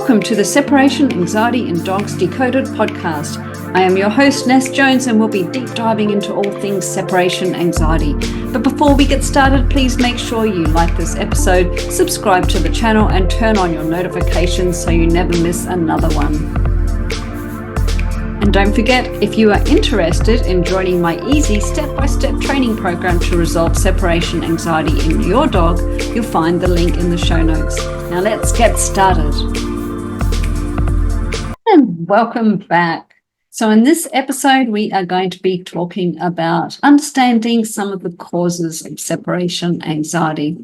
Welcome to the Separation Anxiety in Dogs Decoded podcast. I am your host, Ness Jones, and we'll be deep diving into all things separation anxiety. But before we get started, please make sure you like this episode, subscribe to the channel, and turn on your notifications so you never miss another one. And don't forget, if you are interested in joining my easy step-by-step training program to resolve separation anxiety in your dog, you'll find the link in the show notes. Now let's get started. And welcome back. So in this episode, we are going to be talking about understanding some of the causes of separation anxiety.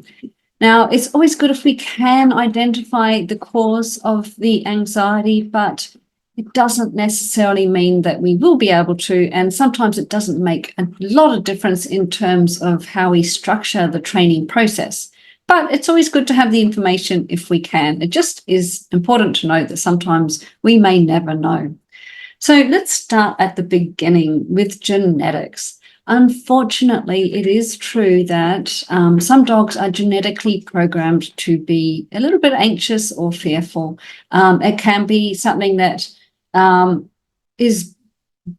Now, it's always good if we can identify the cause of the anxiety, but it doesn't necessarily mean that we will be able to, and sometimes it doesn't make a lot of difference in terms of how we structure the training process. But it's always good to have the information if we can. It just is important to note that sometimes we may never know. So let's start at the beginning with genetics. Unfortunately, it is true that some dogs are genetically programmed to be a little bit anxious or fearful. It can be something that is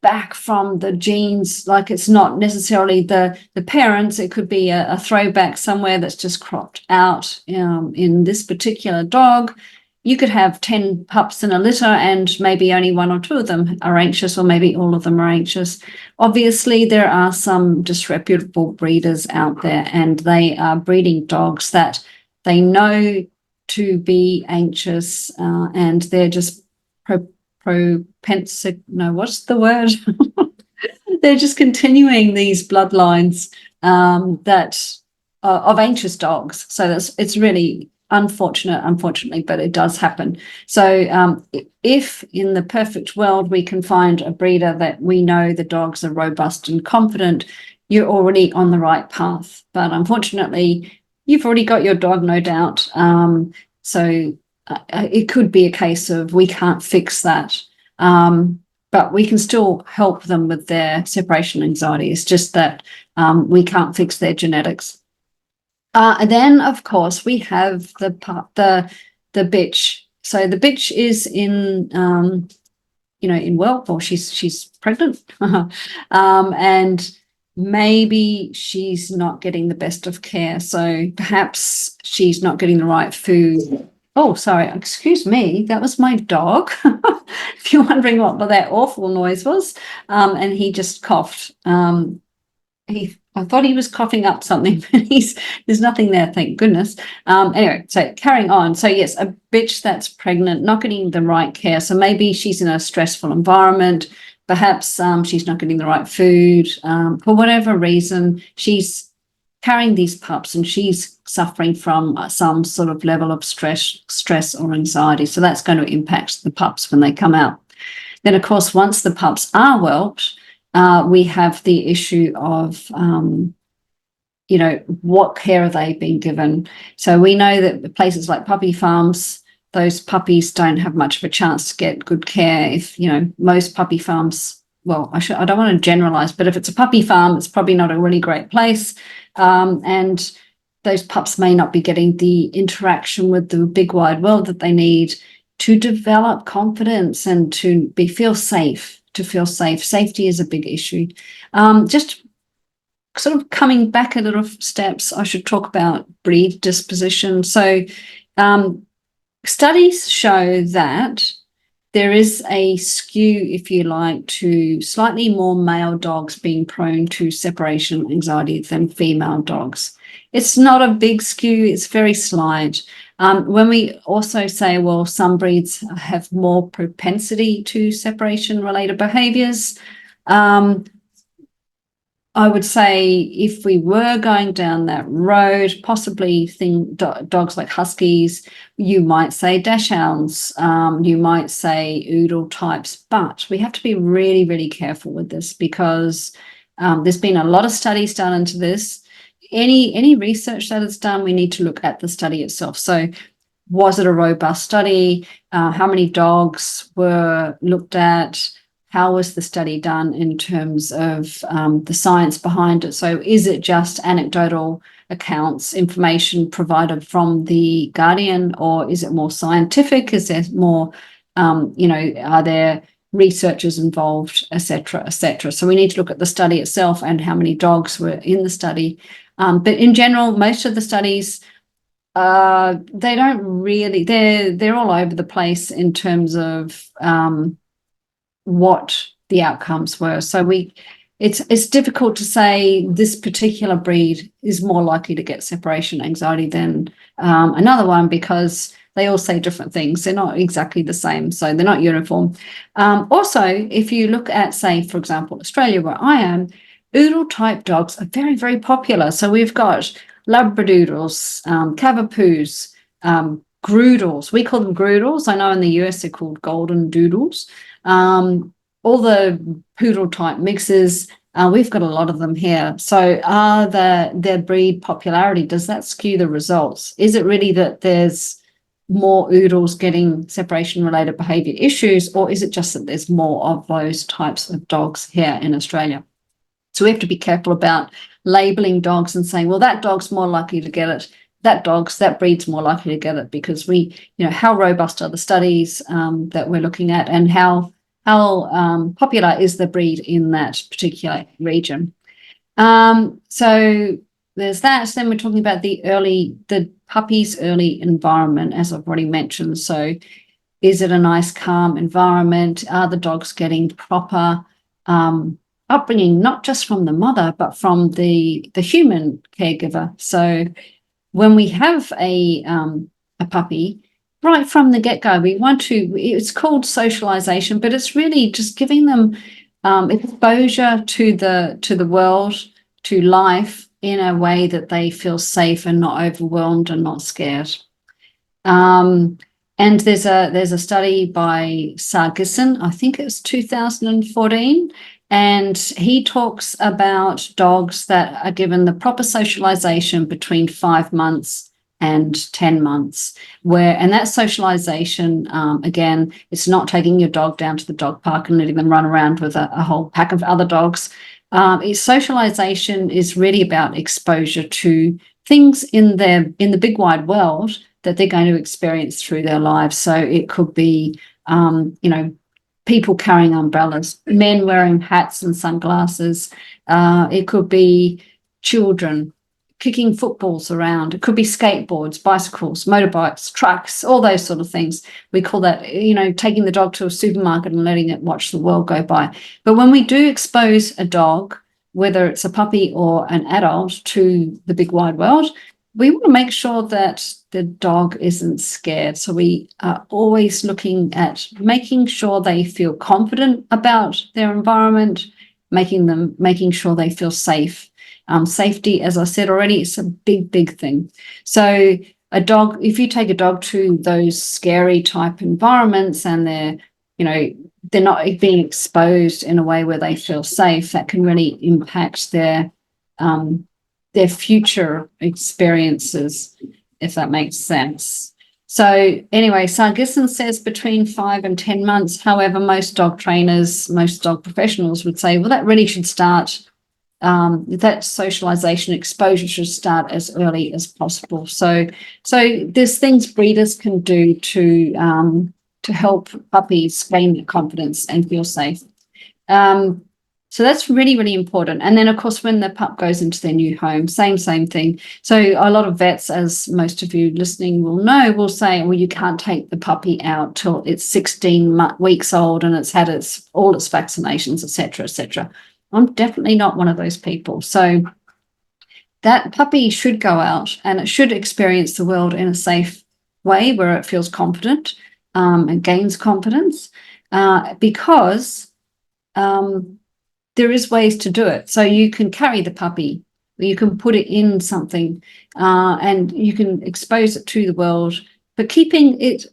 back from the genes, like it's not necessarily the parents. It could be a throwback somewhere that's just cropped out. In this particular dog, you could have 10 pups in a litter and maybe only one or two of them are anxious, or maybe all of them are anxious. Obviously, there are some disreputable breeders out there, and they are breeding dogs that they know to be anxious, and they're just they're just continuing these bloodlines of anxious dogs. So it's really unfortunately, but it does happen. So if in the perfect world we can find a breeder that we know the dogs are robust and confident, you're already on the right path. But unfortunately, you've already got your dog, no doubt. So it could be a case of we can't fix that, but we can still help them with their separation anxiety. It's just that we can't fix their genetics. And then, of course, we have the bitch. So the bitch is in whelp, or she's pregnant, and maybe she's not getting the best of care. So perhaps she's not getting the right food. Oh, sorry, excuse me, that was my dog. If you're wondering what that awful noise was, and he just coughed. I thought he was coughing up something, but there's nothing there, thank goodness. Anyway, so carrying on. So yes, a bitch that's pregnant, not getting the right care. So maybe she's in a stressful environment. Perhaps she's not getting the right food. For whatever reason, she's carrying these pups and she's suffering from some sort of level of stress or anxiety. So that's going to impact the pups when they come out. Then, of course, once the pups are whelped, we have the issue of, what care are they being given? So we know that places like puppy farms, those puppies don't have much of a chance to get good care. If, most puppy farms, well, I don't want to generalize, but if it's a puppy farm, it's probably not a really great place. And those pups may not be getting the interaction with the big wide world that they need to develop confidence and to feel safe. Safety is a big issue. Just sort of coming back a little steps, I should talk about breed disposition. So studies show that there is a skew, if you like, to slightly more male dogs being prone to separation anxiety than female dogs. It's not a big skew, it's very slight. When we also say, well, some breeds have more propensity to separation-related behaviours, I would say if we were going down that road, possibly dogs like huskies, you might say dachshunds, you might say oodle types, but we have to be really, really careful with this because there's been a lot of studies done into this. Any research that is done, we need to look at the study itself. So was it a robust study? How many dogs were looked at? how was the study done in terms of the science behind it? So is it just anecdotal accounts, information provided from the Guardian, or is it more scientific? Is there more, are there researchers involved, et cetera, et cetera? So we need to look at the study itself and how many dogs were in the study. But in general, most of the studies, they don't really, they're all over the place in terms of what the outcomes were. So it's difficult to say this particular breed is more likely to get separation anxiety than another one, because they all say different things. They're not exactly the same, so they're not uniform. Also, if you look at, say, for example, Australia, where I am, oodle type dogs are very, very popular. So we've got Labradoodles, Cavapoos, Groodles. We call them Groodles. I know in the US they're called Golden Doodles. All the poodle type mixes, we've got a lot of them here. So their breed popularity, does that skew the results? Is it really that there's more oodles getting separation related behavior issues, or is it just that there's more of those types of dogs here in Australia? So we have to be careful about labeling dogs and saying, well, that dog's more likely to get it. That breed's more likely to get it, because how robust are the studies that we're looking at, and how popular is the breed in that particular region. So there's that. Then we're talking about the puppy's early environment, as I've already mentioned. So is it a nice, calm environment? Are the dogs getting proper upbringing, not just from the mother, but from the human caregiver? So when we have a puppy, right from the get-go, it's called socialization, but it's really just giving them exposure to the world, to life, in a way that they feel safe and not overwhelmed and not scared. And there's a study by Sargisson, I think it was 2014, and he talks about dogs that are given the proper socialization between 5 months and 10 months, and that socialization, again, it's not taking your dog down to the dog park and letting them run around with a whole pack of other dogs. Socialization is really about exposure to things in the big wide world that they're going to experience through their lives. So it could be, people carrying umbrellas, men wearing hats and sunglasses. It could be children kicking footballs around. It could be skateboards, bicycles, motorbikes, trucks, all those sort of things. We call that, taking the dog to a supermarket and letting it watch the world go by. But when we do expose a dog, whether it's a puppy or an adult, to the big wide world, we want to make sure that the dog isn't scared. So we are always looking at making sure they feel confident about their environment, making sure they feel safe. Safety, as I said already, is a big, big thing. So if you take a dog to those scary type environments and they're not being exposed in a way where they feel safe, that can really impact their future experiences, if that makes sense. So anyway, Sargisson says between 5 and 10 months. However, most dog trainers, most dog professionals would say, well, that really should start, that socialization exposure should start as early as possible. So there's things breeders can do to help puppies gain their confidence and feel safe. So that's really, really important. And then, of course, when the pup goes into their new home, same thing. So a lot of vets, as most of you listening will know, will say, well, you can't take the puppy out till it's 16 weeks old and it's had all its vaccinations, et cetera, et cetera. I'm definitely not one of those people. So that puppy should go out and it should experience the world in a safe way where it feels confident and gains confidence, because there is ways to do it. So you can carry the puppy, you can put it in something, and you can expose it to the world, but keeping it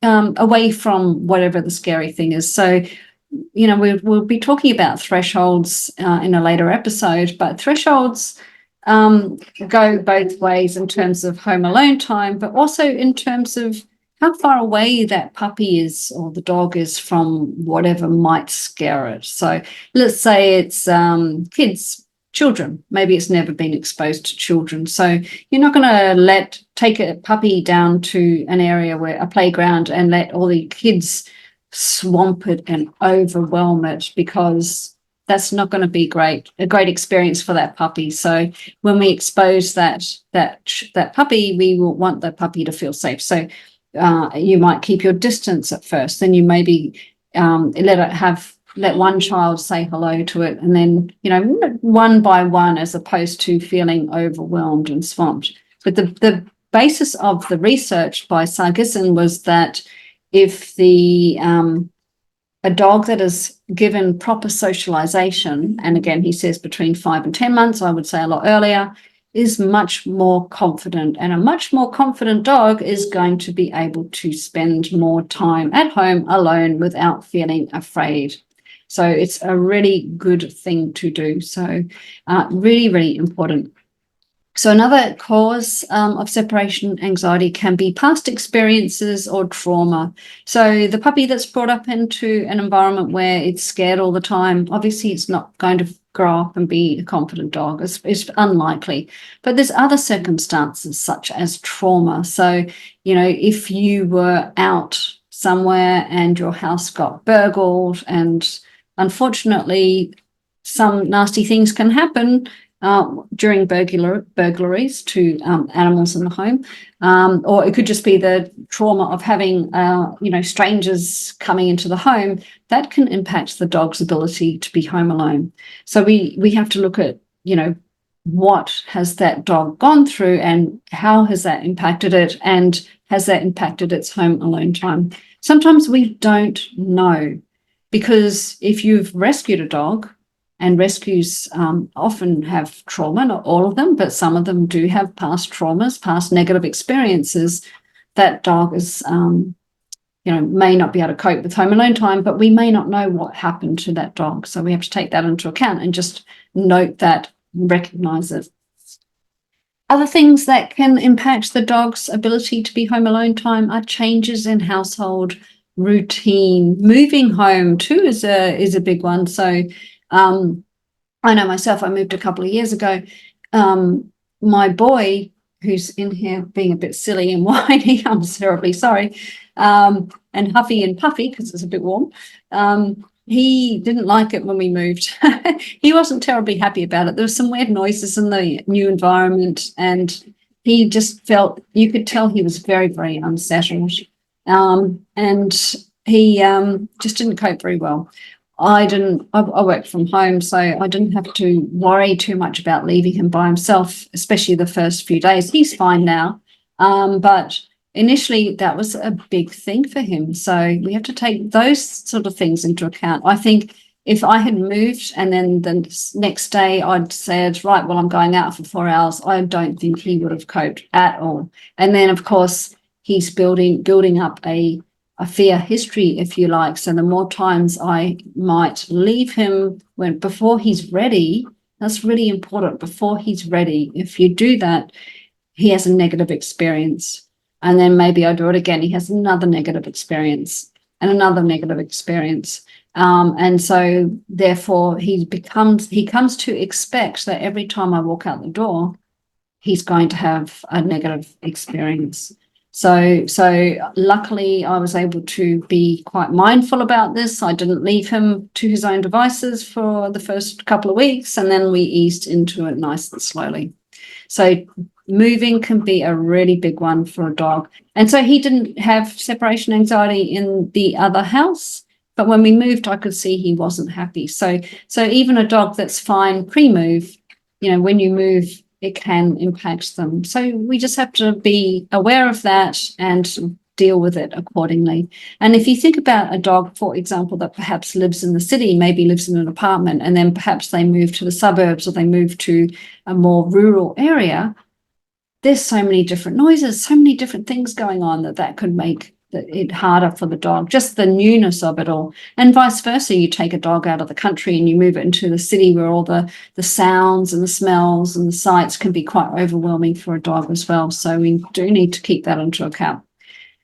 away from whatever the scary thing is. So, we'll be talking about thresholds in a later episode, but thresholds go both ways in terms of home alone time, but also in terms of how far away that puppy is or the dog is from whatever might scare it. So let's say it's kids, children. Maybe it's never been exposed to children. So you're not going to take a puppy down to an area where a playground and let all the kids swamp it and overwhelm it, because that's not going to be a great experience for that puppy. So when we expose that puppy, we will want the puppy to feel safe. So you might keep your distance at first, then you maybe let one child say hello to it, and then, one by one, as opposed to feeling overwhelmed and swamped. But the basis of the research by Sargisson was that if a dog that is given proper socialization, and again, he says between 5 and 10 months, I would say a lot earlier, is much more confident, and a much more confident dog is going to be able to spend more time at home alone without feeling afraid. So it's a really good thing to do. So really, really important. So another cause of separation anxiety can be past experiences or trauma. So the puppy that's brought up into an environment where it's scared all the time, obviously it's not going to grow up and be a confident dog. It's unlikely. But there's other circumstances such as trauma. So, if you were out somewhere and your house got burgled, and unfortunately some nasty things can happen during burglaries to animals in the home, or it could just be the trauma of having strangers coming into the home. That can impact the dog's ability to be home alone. So we have to look at what has that dog gone through, and how has that impacted it, and has that impacted its home alone time. Sometimes we don't know, because if you've rescued a dog, and rescues often have trauma, not all of them, but some of them do have past traumas, past negative experiences. That dog is, may not be able to cope with home alone time, but we may not know what happened to that dog. So we have to take that into account and just note that, recognize it. Other things that can impact the dog's ability to be home alone time are changes in household routine. Moving home too is a big one. So I know myself, I moved a couple of years ago. My boy, who's in here being a bit silly and whiny, I'm terribly sorry, and huffy and puffy because it's a bit warm, he didn't like it when we moved. He wasn't terribly happy about it. There were some weird noises in the new environment, and he just you could tell he was very, very unsettled. And he just didn't cope very well. I worked from home, so I didn't have to worry too much about leaving him by himself, especially the first few days. He's fine now. But initially that was a big thing for him. So we have to take those sort of things into account. I think if I had moved and then the next day I'd said, right, well, I'm going out for 4 hours, I don't think he would have coped at all. And then, of course, he's building up a fear history, if you like. So the more times I might leave him before he's ready, that's really important, before he's ready. If you do that, he has a negative experience. And then maybe I do it again, he has another negative experience and another negative experience. And so therefore he comes to expect that every time I walk out the door, he's going to have a negative experience. So luckily I was able to be quite mindful about this. I didn't leave him to his own devices for the first couple of weeks, and then we eased into it nice and slowly. So moving can be a really big one for a dog. And so he didn't have separation anxiety in the other house, but when we moved, I could see he wasn't happy. So even a dog that's fine pre-move, when you move, it can impact them. So we just have to be aware of that and deal with it accordingly. And if you think about a dog, for example, that perhaps lives in the city, maybe lives in an apartment, and then perhaps they move to the suburbs or they move to a more rural area, there's so many different noises, so many different things going on that could make it harder for the dog, just the newness of it all. And vice versa, you take a dog out of the country and you move it into the city where all the sounds and the smells and the sights can be quite overwhelming for a dog as well. So we do need to keep that into account.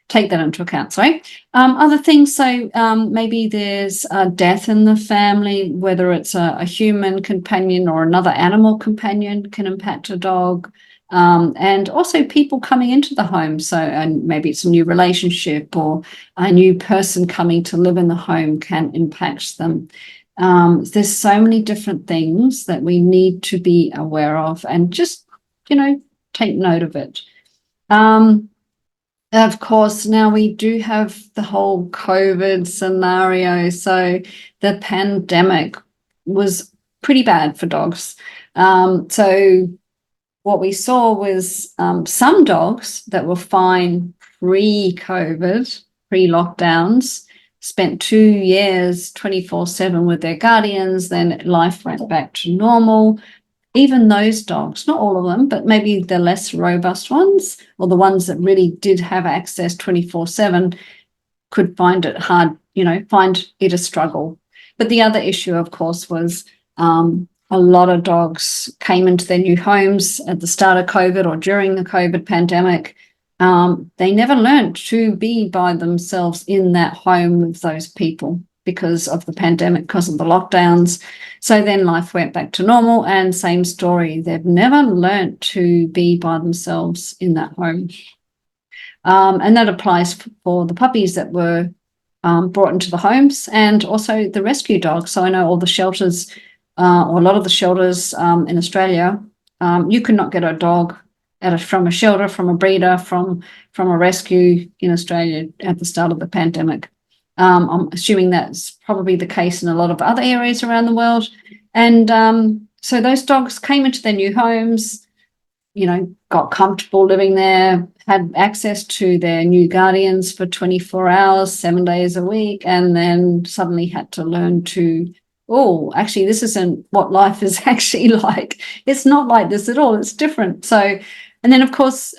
take that into account. Sorry. Other things, so maybe there's a death in the family, whether it's a human companion or another animal companion can impact a dog. And also people coming into the home. So, and maybe it's a new relationship or a new person coming to live in the home can impact them. There's so many different things that we need to be aware of and just, take note of it. Of course, now we do have the whole COVID scenario. So the pandemic was pretty bad for dogs. So what we saw was some dogs that were fine pre-COVID, pre-lockdowns, spent 2 years 24/7 with their guardians, then life went back to normal. Even those dogs, not all of them, but maybe the less robust ones or the ones that really did have access 24/7 could find it hard, find it a struggle. But the other issue, of course, was a lot of dogs came into their new homes at the start of COVID or during the COVID pandemic. They never learned to be by themselves in that home with those people because of the pandemic, because of the lockdowns. So then life went back to normal, and same story. They've never learned to be by themselves in that home. And that applies for the puppies that were brought into the homes and also the rescue dogs. So I know all the shelters, or a lot of the shelters in Australia, you could not get a dog from a shelter, from a breeder, from a rescue in Australia at the start of the pandemic. I'm assuming that's probably the case in a lot of other areas around the world. And so those dogs came into their new homes, got comfortable living there, had access to their new guardians for 24 hours, 7 days a week, and then suddenly had to learn to, actually, this isn't what life is actually like. It's not like this at all. It's different. So, and then, of course,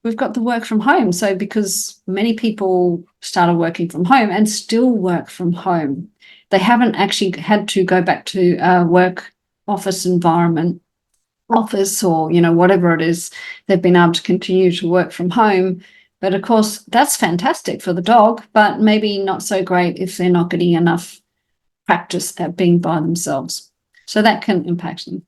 we've got the work from home. So because many people started working from home and still work from home, they haven't actually had to go back to a work office environment, office or, whatever it is. They've been able to continue to work from home. But of course, that's fantastic for the dog, but maybe not so great if they're not getting enough practice at being by themselves. So that can impact them.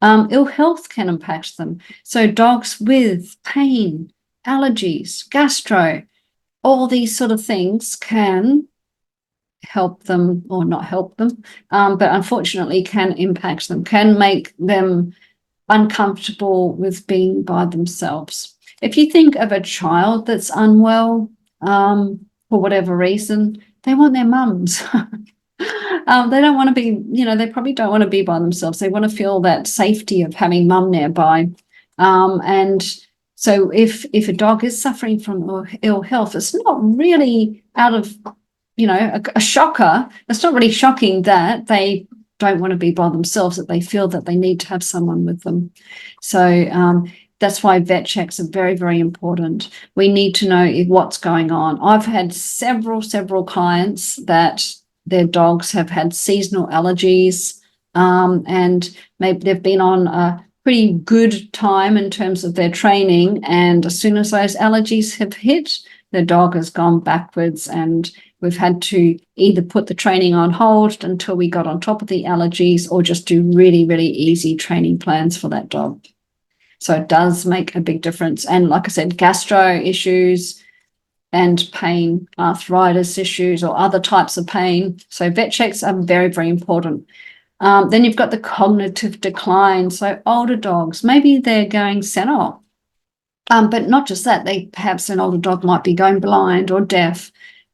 Ill health can impact them. So dogs with pain, allergies, gastro, all these sort of things can help them or not help them, but unfortunately can impact them, can make them uncomfortable with being by themselves. If you think of a child that's unwell for whatever reason, they want their mums. They don't want to be, they probably don't want to be by themselves. They want to feel that safety of having mum nearby. And so if a dog is suffering from ill health, it's not really out of, a shocker. It's not really shocking that they don't want to be by themselves, that they feel that they need to have someone with them. So that's why vet checks are very, very important. We need to know what's going on. I've had several clients that their dogs have had seasonal allergies, and maybe they've been on a pretty good time in terms of their training. And as soon as those allergies have hit, the dog has gone backwards, and we've had to either put the training on hold until we got on top of the allergies or just do really, really easy training plans for that dog. So it does make a big difference. And like I said, gastro issues and pain, arthritis issues or other types of pain. So vet checks are very, very important. Then you've got the cognitive decline. So older dogs, maybe they're going senile. But not just that, perhaps an older dog might be going blind or deaf.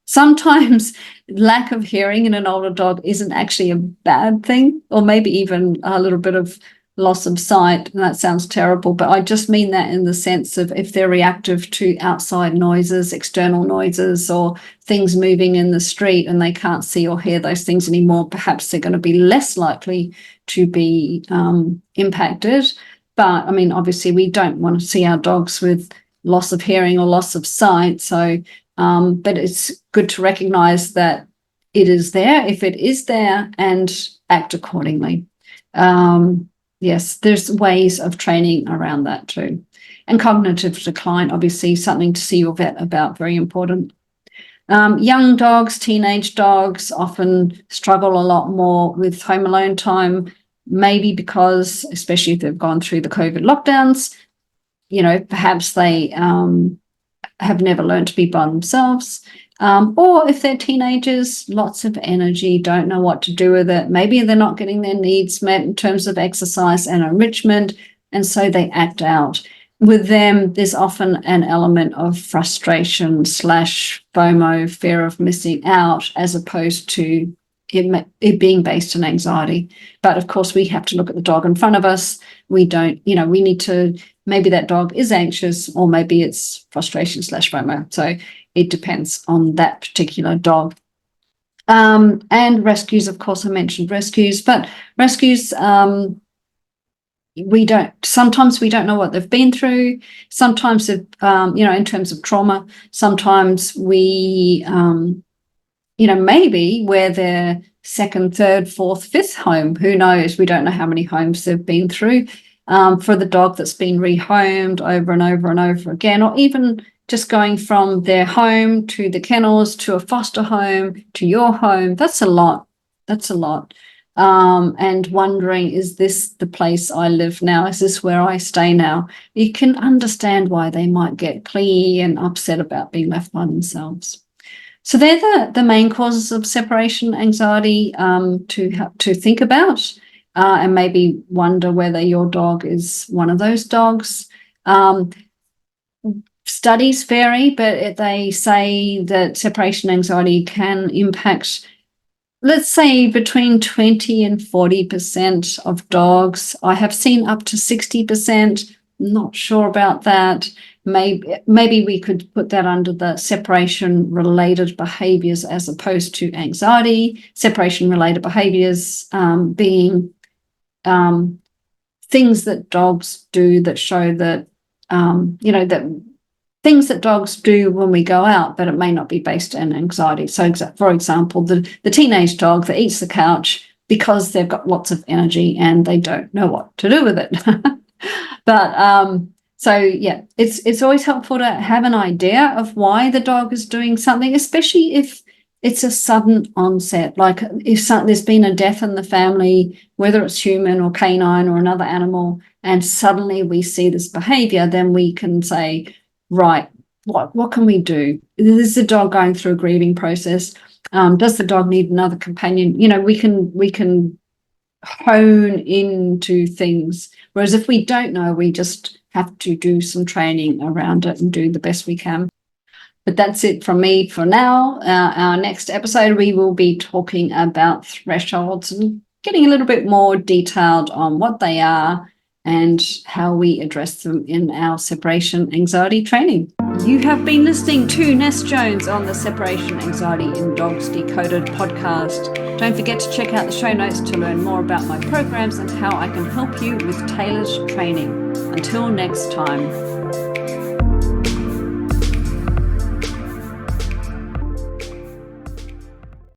Sometimes lack of hearing in an older dog isn't actually a bad thing, or maybe even a little bit of loss of sight. And that sounds terrible, but I just mean that in the sense of if they're reactive to outside noises, external noises, or things moving in the street and they can't see or hear those things anymore, perhaps they're going to be less likely to be impacted. But I mean, obviously we don't want to see our dogs with loss of hearing or loss of sight. So, but it's good to recognize that it is there, if it is there, and act accordingly. Yes, there's ways of training around that too. And cognitive decline, obviously, something to see your vet about, very important. Young dogs, teenage dogs often struggle a lot more with home alone time, maybe because, especially if they've gone through the COVID lockdowns, perhaps they have never learned to be by themselves. Or if they're teenagers, lots of energy, don't know what to do with it. Maybe they're not getting their needs met in terms of exercise and enrichment, and so they act out. With them, there's often an element of frustration / FOMO, fear of missing out, as opposed to it being based on anxiety. But of course, we have to look at the dog in front of us. We need to, maybe that dog is anxious, or maybe it's frustration / FOMO. So it depends on that particular dog. And rescues, of course, I mentioned rescues, but rescues, sometimes we don't know what they've been through. Sometimes, in terms of trauma, sometimes we, maybe we're their second, third, fourth, fifth home. Who knows? We don't know how many homes they've been through. For the dog that's been rehomed over and over and over again, or even just going from their home to the kennels to a foster home to your home, that's a lot. That's a lot. And wondering, is this the place I live now? Is this where I stay now? You can understand why they might get clingy and upset about being left by themselves. So they're the main causes of separation anxiety to think about, and maybe wonder whether your dog is one of those dogs. Studies vary, but they say that separation anxiety can impact, let's say, between 20 and 40% of dogs. I have seen up to 60%. Not sure about that. Maybe we could put that under the separation-related behaviors as opposed to anxiety. Separation-related behaviors being things that dogs do that show that, that things that dogs do when we go out, but it may not be based on anxiety. So, for example, the teenage dog that eats the couch because they've got lots of energy and they don't know what to do with it. But so, yeah, it's always helpful to have an idea of why the dog is doing something, especially if it's a sudden onset. Like if there's been a death in the family, whether it's human or canine or another animal, and suddenly we see this behavior, then we can say, right, what can we do? Is the dog going through a grieving process? Does the dog need another companion? We can hone into things. Whereas if we don't know, we just have to do some training around it and do the best we can. But that's it from me for now. Our next episode, we will be talking about thresholds and getting a little bit more detailed on what they are and how we address them in our separation anxiety training. You have been listening to Ness Jones on the Separation Anxiety in Dogs Decoded podcast. Don't forget to check out the show notes to learn more about my programs and how I can help you with tailored training. Until next time.